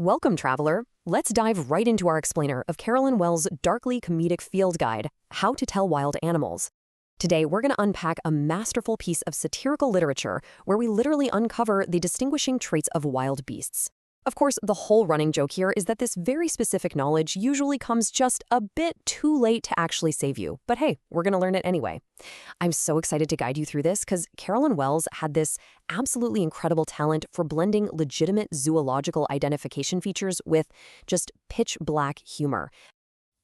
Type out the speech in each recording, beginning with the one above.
Welcome, traveler. Let's dive right into our explainer of Carolyn Wells' darkly comedic field guide, How to Tell Wild Animals. Today, we're going to unpack a masterful piece of satirical literature where we literally uncover the distinguishing traits of wild beasts. Of course, the whole running joke here is that this very specific knowledge usually comes just a bit too late to actually save you. But hey, we're going to learn it anyway. I'm so excited to guide you through this because Carolyn Wells had this absolutely incredible talent for blending legitimate zoological identification features with just pitch black humor.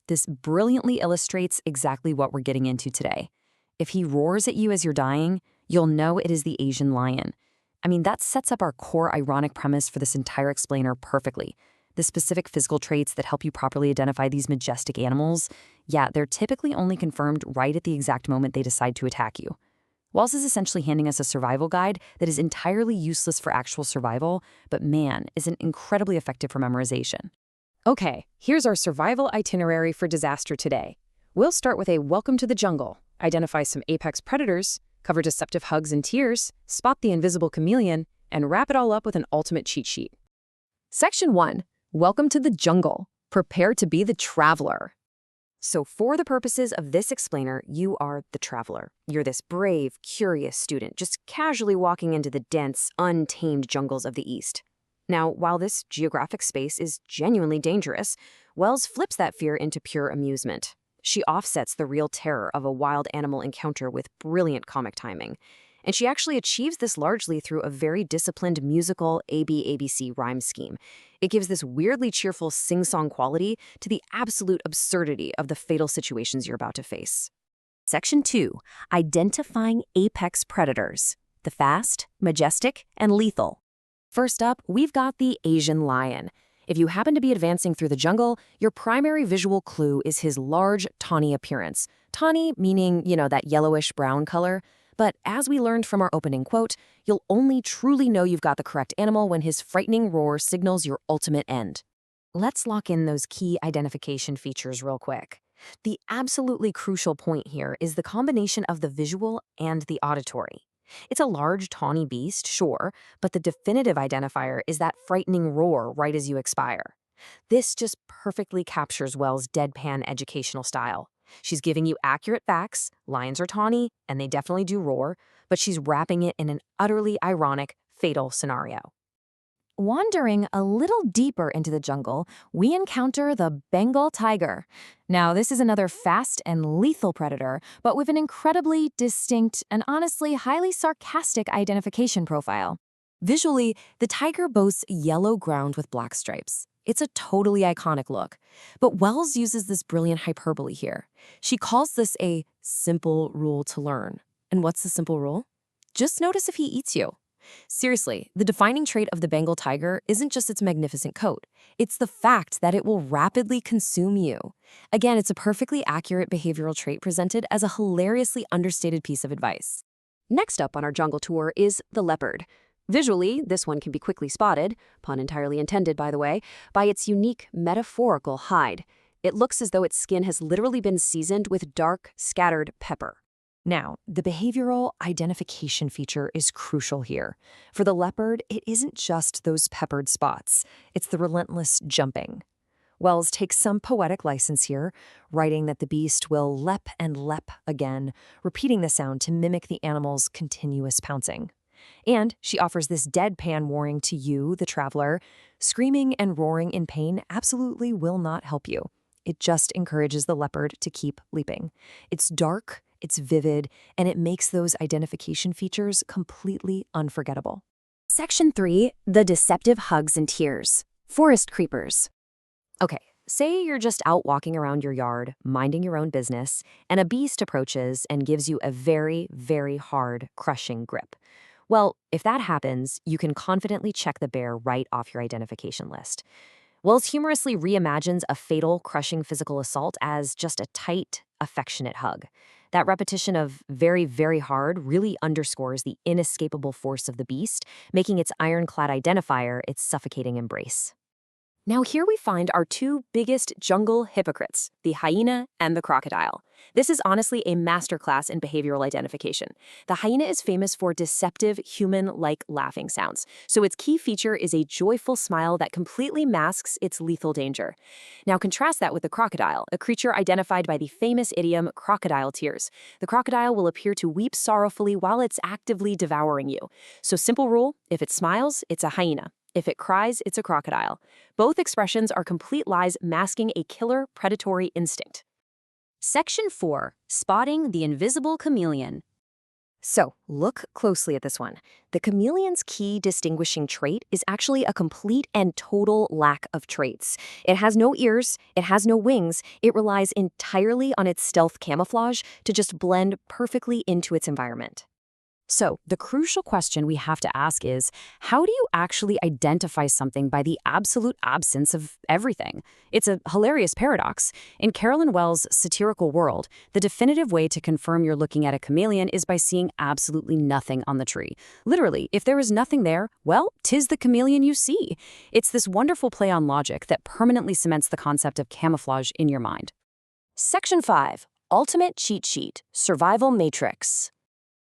This brilliantly illustrates exactly what we're getting into today. If he roars at you as you're dying, you'll know it is the Asian lion. I mean, that sets up our core ironic premise for this entire explainer perfectly. The specific physical traits that help you properly identify these majestic animals, yeah, they're typically only confirmed right at the exact moment they decide to attack you. Wells is essentially handing us a survival guide that is entirely useless for actual survival, but man, isn't incredibly effective for memorization. Okay, here's our survival itinerary for disaster today. We'll start with a welcome to the jungle, identify some apex predators, cover deceptive hugs and tears, spot the invisible chameleon, and wrap it all up with an ultimate cheat sheet. Section 1. Welcome to the jungle. Prepare to be the traveler. So for the purposes of this explainer, you are the traveler. You're this brave, curious student, just casually walking into the dense, untamed jungles of the East. Now, while this geographic space is genuinely dangerous, Wells flips that fear into pure amusement. She offsets the real terror of a wild animal encounter with brilliant comic timing. And she actually achieves this largely through a very disciplined musical ABC rhyme scheme. It gives this weirdly cheerful sing-song quality to the absolute absurdity of the fatal situations you're about to face. Section 2. Identifying apex predators. The fast, majestic, and lethal. First up, we've got the Asian lion. If you happen to be advancing through the jungle, your primary visual clue is his large, tawny appearance. Tawny meaning, that yellowish-brown color. But as we learned from our opening quote, you'll only truly know you've got the correct animal when his frightening roar signals your ultimate end. Let's lock in those key identification features real quick. The absolutely crucial point here is the combination of the visual and the auditory. It's a large, tawny beast, sure, but the definitive identifier is that frightening roar right as you expire. This just perfectly captures Wells' deadpan educational style. She's giving you accurate facts, lions are tawny, and they definitely do roar, but she's wrapping it in an utterly ironic, fatal scenario. Wandering a little deeper into the jungle, we encounter the Bengal Tiger. Now, this is another fast and lethal predator, but with an incredibly distinct and honestly highly sarcastic identification profile. Visually, the tiger boasts yellow ground with black stripes. It's a totally iconic look. But Wells uses this brilliant hyperbole here. She calls this a simple rule to learn. And what's the simple rule? Just notice if he eats you. Seriously, the defining trait of the Bengal tiger isn't just its magnificent coat. It's the fact that it will rapidly consume you. Again, it's a perfectly accurate behavioral trait presented as a hilariously understated piece of advice. Next up on our jungle tour is the leopard. Visually, this one can be quickly spotted, pun entirely intended by the way, by its unique metaphorical hide. It looks as though its skin has literally been seasoned with dark, scattered pepper. Now, the behavioral identification feature is crucial here. For the leopard, it isn't just those peppered spots. It's the relentless jumping. Wells takes some poetic license here, writing that the beast will lep and lep again, repeating the sound to mimic the animal's continuous pouncing. And she offers this deadpan warning to you, the traveler. Screaming and roaring in pain absolutely will not help you. It just encourages the leopard to keep leaping. It's dark, it's vivid, and it makes those identification features completely unforgettable. Section 3. The deceptive hugs and tears. Forest creepers. Okay, say you're just out walking around your yard, minding your own business, and a beast approaches and gives you a very, very hard, crushing grip. Well, if that happens, you can confidently check the bear right off your identification list. Wells humorously reimagines a fatal, crushing physical assault as just a tight, affectionate hug. That repetition of very, very hard really underscores the inescapable force of the beast, making its ironclad identifier its suffocating embrace. Now here we find our two biggest jungle hypocrites, the hyena and the crocodile. This is honestly a masterclass in behavioral identification. The hyena is famous for deceptive, human-like laughing sounds, so its key feature is a joyful smile that completely masks its lethal danger. Now contrast that with the crocodile, a creature identified by the famous idiom crocodile tears. The crocodile will appear to weep sorrowfully while it's actively devouring you. So simple rule, if it smiles, it's a hyena. If it cries, it's a crocodile. Both expressions are complete lies masking a killer predatory instinct. Section 4. Spotting the invisible chameleon. So, look closely at this one. The chameleon's key distinguishing trait is actually a complete and total lack of traits. It has no ears, it has no wings, it relies entirely on its stealth camouflage to just blend perfectly into its environment. So, the crucial question we have to ask is, how do you actually identify something by the absolute absence of everything? It's a hilarious paradox. In Carolyn Wells' satirical world, the definitive way to confirm you're looking at a chameleon is by seeing absolutely nothing on the tree. Literally, if there is nothing there, well, 'tis the chameleon you see. It's this wonderful play on logic that permanently cements the concept of camouflage in your mind. Section 5. Ultimate Cheat Sheet, Survival Matrix.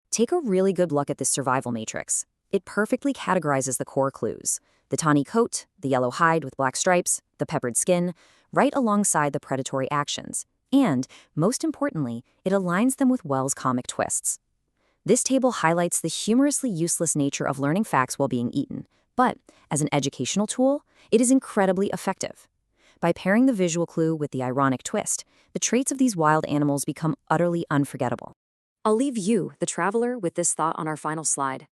Take a really good look at this survival matrix. It perfectly categorizes the core clues. The tawny coat, the yellow hide with black stripes, the peppered skin, right alongside the predatory actions. And, most importantly, it aligns them with Wells' comic twists. This table highlights the humorously useless nature of learning facts while being eaten. But, as an educational tool, it is incredibly effective. By pairing the visual clue with the ironic twist, the traits of these wild animals become utterly unforgettable. I'll leave you, the traveler, with this thought on our final slide.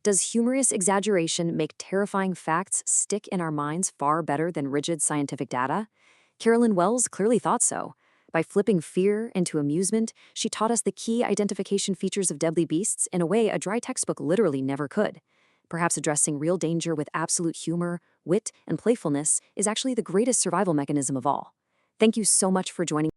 Does humorous exaggeration make terrifying facts stick in our minds far better than rigid scientific data? Carolyn Wells clearly thought so. By flipping fear into amusement, she taught us the key identification features of deadly beasts in a way a dry textbook literally never could. Perhaps addressing real danger with absolute humor, wit, and playfulness is actually the greatest survival mechanism of all. Thank you so much for joining